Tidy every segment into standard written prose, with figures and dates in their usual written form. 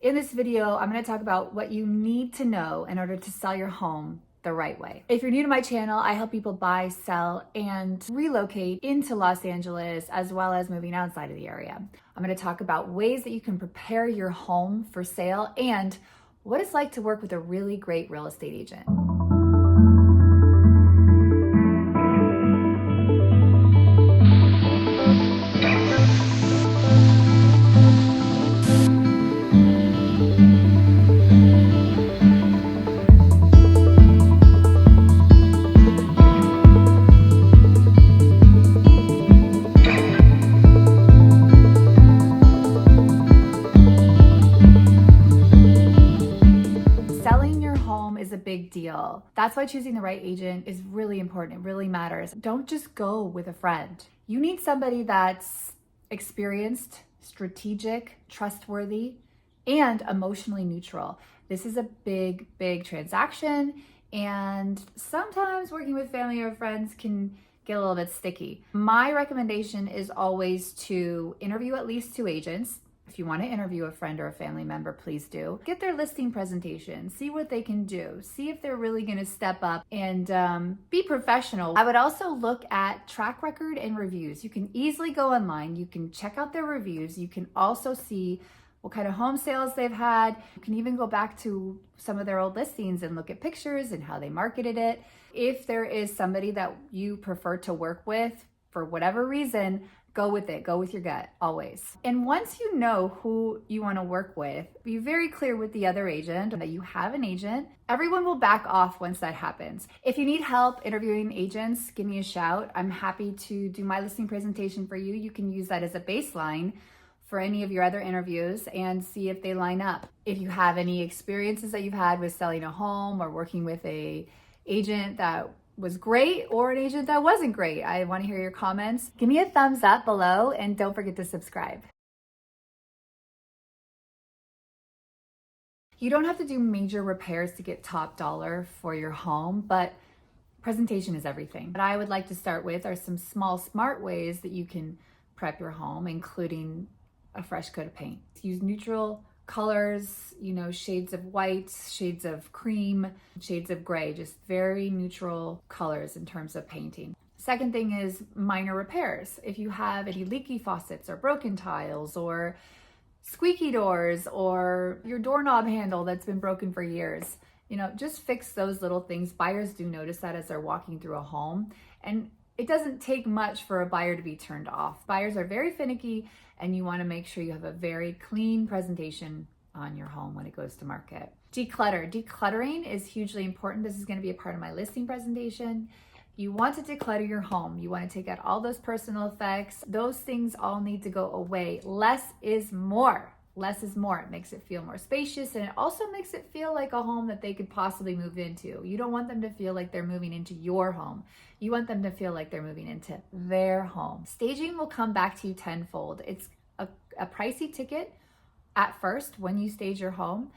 In this video, I'm going to talk about what you need to know in order to sell your home the right way. If you're new to my channel, I help people buy, sell, and relocate into Los Angeles, as well as moving outside of the area. I'm going to talk about ways that you can prepare your home for sale and what it's like to work with a really great real estate agent. Selling your home is a big deal. That's why choosing the right agent is really important. It really matters. Don't just go with a friend. You need somebody that's experienced, strategic, trustworthy, and emotionally neutral. This is a big, big transaction, and sometimes working with family or friends can get a little bit sticky. My recommendation is always to interview at least 2 agents. If you want to interview a friend or a family member, please do. Get their listing presentation, see what they can do, see if they're really going to step up and be professional. I would also look at track record and reviews. You can easily go online, you can check out their reviews, you can also see what kind of home sales they've had. You can even go back to some of their old listings and look at pictures and how they marketed it. If there is somebody that you prefer to work with for whatever reason, go with it. Go with your gut, always. And once you know who you want to work with, be very clear with the other agent that you have an agent. Everyone will back off once that happens. If you need help interviewing agents, give me a shout. I'm happy to do my listing presentation for you. You can use that as a baseline for any of your other interviews and see if they line up. If you have any experiences that you've had with selling a home or working with a agent that was great or an agent that wasn't great, I want to hear your comments. Give me a thumbs up below and don't forget to subscribe. You don't have to do major repairs to get top dollar for your home, but presentation is everything. What I would like to start with are some small, smart ways that you can prep your home, including a fresh coat of paint. Use neutral colors, shades of white, shades of cream, shades of gray, just very neutral colors in terms of painting. Second thing is minor repairs. If you have any leaky faucets or broken tiles or squeaky doors or your doorknob handle that's been broken for years, just fix those little things. Buyers do notice that as they're walking through a home, and it doesn't take much for a buyer to be turned off. Buyers are very finicky, and you want to make sure you have a very clean presentation on your home when it goes to market. Decluttering is hugely important. This is going to be a part of my listing presentation. You want to declutter your home. You want to take out all those personal effects. Those things all need to go away. Less is more. Less is more. It makes it feel more spacious, and it also makes it feel like a home that they could possibly move into. You don't want them to feel like they're moving into your home. You want them to feel like they're moving into their home. Staging will come back to you tenfold. It's a pricey ticket at first when you stage your home,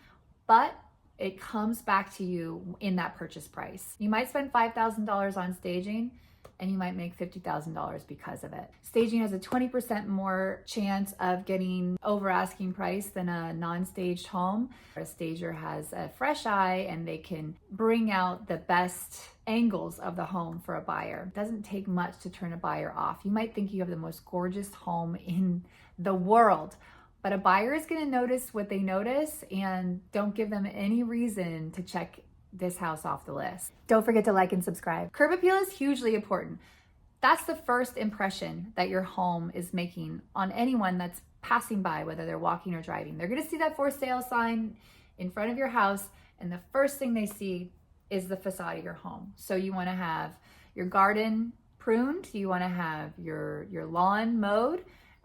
but it comes back to you in that purchase price. You might spend $5,000 on staging, and you might make $50,000 because of it. Staging has a 20% more chance of getting over asking price than a non-staged home. A stager has a fresh eye, and they can bring out the best angles of the home for a buyer. It doesn't take much to turn a buyer off. You might think you have the most gorgeous home in the world, but a buyer is going to notice what they notice, and don't give them any reason to check this house off the list. Don't forget to like and subscribe. Curb appeal is hugely important. That's the first impression that your home is making on anyone that's passing by, whether they're walking or driving. They're going to see that for sale sign in front of your house, and the first thing they see is the facade of your home. So you want to have your garden pruned, you want to have your lawn mowed.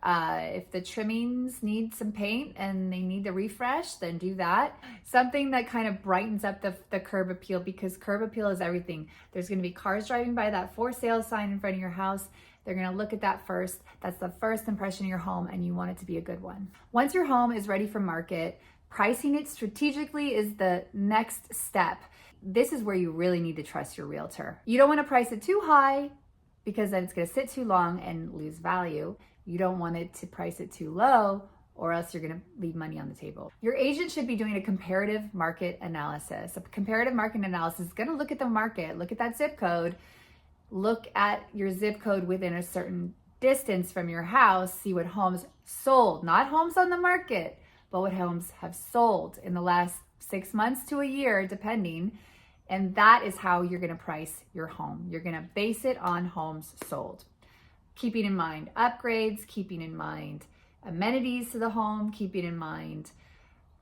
If the trimmings need some paint and they need the refresh, then do that. Something that kind of brightens up the curb appeal, because curb appeal is everything. There's going to be cars driving by that for sale sign in front of your house. They're going to look at that first. That's the first impression of your home, and you want it to be a good one. Once your home is ready for market, pricing it strategically is the next step. This is where you really need to trust your realtor. You don't want to price it too high, because then it's going to sit too long and lose value. You don't want it to price it too low, or else you're going to leave money on the table. Your agent should be doing a comparative market analysis. A comparative market analysis is going to look at the market, look at that zip code, look at your zip code within a certain distance from your house, see what homes sold, not homes on the market, but what homes have sold in the last 6 months to a year, depending. And that is how you're going to price your home. You're going to base it on homes sold. Keeping in mind upgrades, keeping in mind amenities to the home, keeping in mind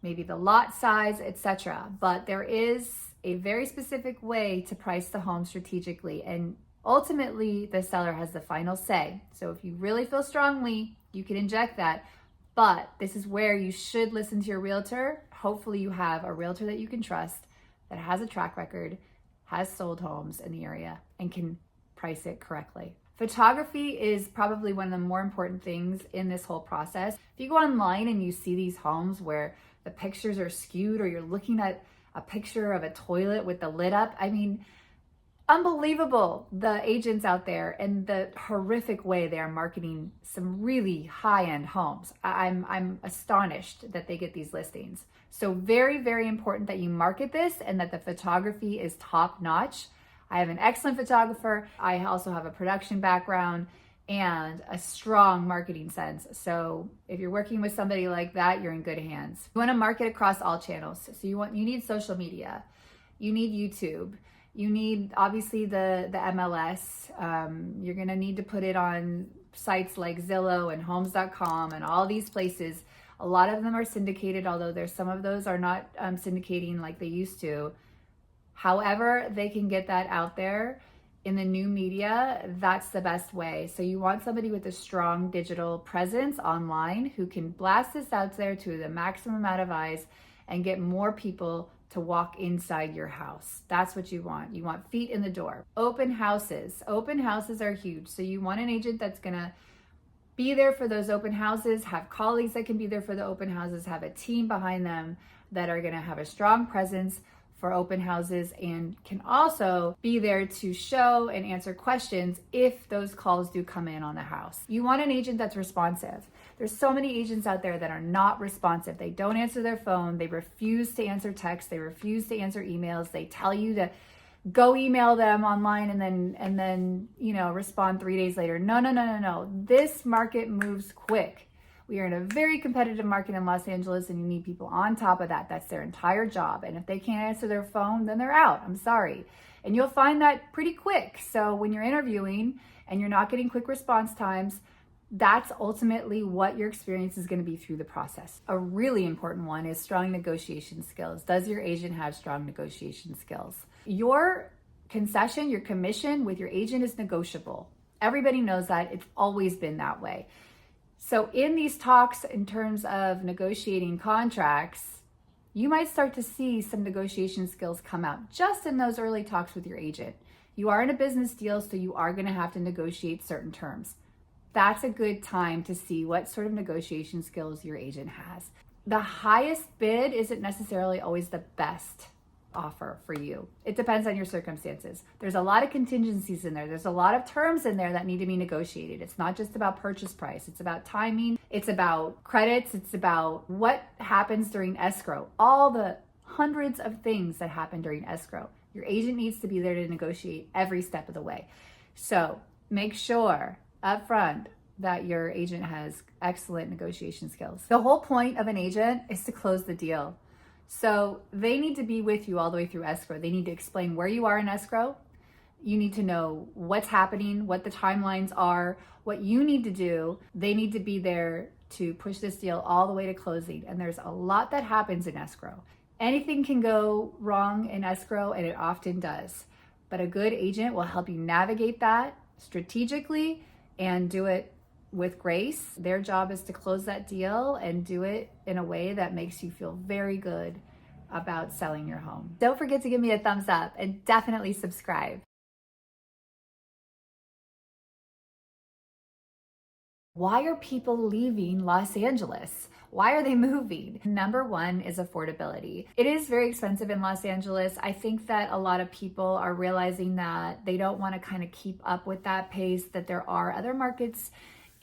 maybe the lot size, etc. But there is a very specific way to price the home strategically, and ultimately the seller has the final say. So if you really feel strongly, you can inject that, but this is where you should listen to your realtor. Hopefully you have a realtor that you can trust, that has a track record, has sold homes in the area, and can price it correctly. Photography is probably one of the more important things in this whole process. If you go online and you see these homes where the pictures are skewed, or you're looking at a picture of a toilet with the lid up, I mean, unbelievable, the agents out there and the horrific way they are marketing some really high-end homes. I'm astonished that they get these listings. So very, very important that you market this and that the photography is top-notch. I have an excellent photographer. I also have a production background and a strong marketing sense. So if you're working with somebody like that, you're in good hands. You want to market across all channels. So you need social media, you need YouTube, you need obviously the MLS. You're going to need to put it on sites like Zillow and homes.com and all these places. A lot of them are syndicated, although there's some of those are not syndicating like they used to. However, they can get that out there in the new media. That's the best way. So you want somebody with a strong digital presence online who can blast this out there to the maximum amount of eyes and get more people to walk inside your house. That's what you want. You want feet in the door. Open houses. Open houses are huge. So you want an agent that's going to be there for those open houses, have colleagues that can be there for the open houses, have a team behind them that are going to have a strong presence for open houses, and can also be there to show and answer questions if those calls do come in on the house. You want an agent that's responsive. There's so many agents out there that are not responsive. They don't answer their phone. They refuse to answer texts. They refuse to answer emails. They tell you to go email them online and then respond 3 days later. No. This market moves quick. We are in a very competitive market in Los Angeles, and you need people on top of that. That's their entire job. And if they can't answer their phone, then they're out. I'm sorry. And you'll find that pretty quick. So when you're interviewing and you're not getting quick response times, that's ultimately what your experience is going to be through the process. A really important one is strong negotiation skills. Does your agent have strong negotiation skills? Your concession, your commission with your agent is negotiable. Everybody knows that. It's always been that way. So in these talks, in terms of negotiating contracts, you might start to see some negotiation skills come out just in those early talks with your agent. You are in a business deal, so you are going to have to negotiate certain terms. That's a good time to see what sort of negotiation skills your agent has. The highest bid isn't necessarily always the best offer for you. It depends on your circumstances. There's a lot of contingencies in there. There's a lot of terms in there that need to be negotiated. It's not just about purchase price. It's about timing. It's about credits. It's about what happens during escrow. All the hundreds of things that happen during escrow. Your agent needs to be there to negotiate every step of the way. So make sure up front that your agent has excellent negotiation skills. The whole point of an agent is to close the deal. So they need to be with you all the way through escrow. They need to explain where you are in escrow. You need to know what's happening, what the timelines are, what you need to do. They need to be there to push this deal all the way to closing. And there's a lot that happens in escrow. Anything can go wrong in escrow, and it often does. But a good agent will help you navigate that strategically and do it with grace. Their job is to close that deal and do it in a way that makes you feel very good about selling your home. Don't forget to give me a thumbs up and definitely subscribe. Why are people leaving Los Angeles? Why are they moving? Number one is affordability. It is very expensive in Los Angeles. I think that a lot of people are realizing that they don't want to kind of keep up with that pace, that there are other markets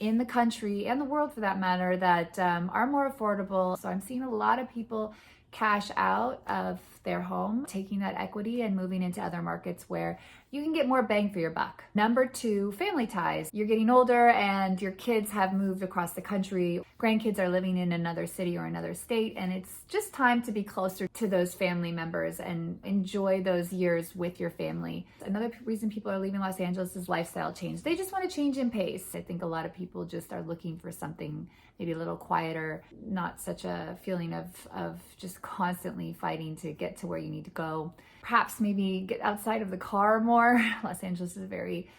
in the country and the world for that matter that are more affordable. So I'm seeing a lot of people cash out of their home, taking that equity and moving into other markets where you can get more bang for your buck. Number two, family ties. You're getting older and your kids have moved across the country. Grandkids are living in another city or another state, and it's just time to be closer to those family members and enjoy those years with your family. Another reason people are leaving Los Angeles is lifestyle change. They just want to change in pace. I think a lot of people just are looking for something maybe a little quieter, not such a feeling of just constantly fighting to get to where you need to go. Perhaps maybe get outside of the car more. Los Angeles is a very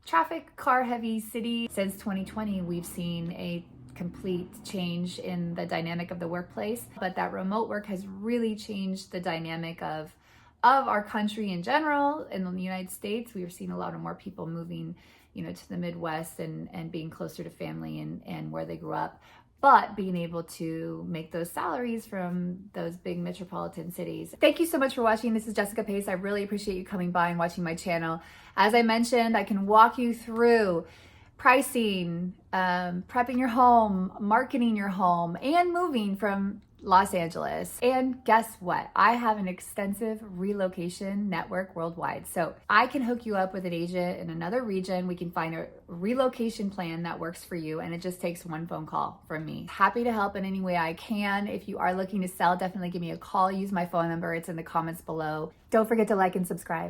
traffic, car heavy city. Since 2020, we've seen a complete change in the dynamic of the workplace, but that remote work has really changed the dynamic of our country in general. In the United States, we are seeing a lot of more people moving, to the Midwest and being closer to family and where they grew up, but being able to make those salaries from those big metropolitan cities. Thank you so much for watching. This is Jessica Pace. I really appreciate you coming by and watching my channel. As I mentioned, I can walk you through pricing, prepping your home, marketing your home, and moving from Los Angeles. And guess what? I have an extensive relocation network worldwide. So I can hook you up with an agent in another region. We can find a relocation plan that works for you. And it just takes one phone call from me. Happy to help in any way I can. If you are looking to sell, definitely give me a call. Use my phone number. It's in the comments below. Don't forget to like and subscribe.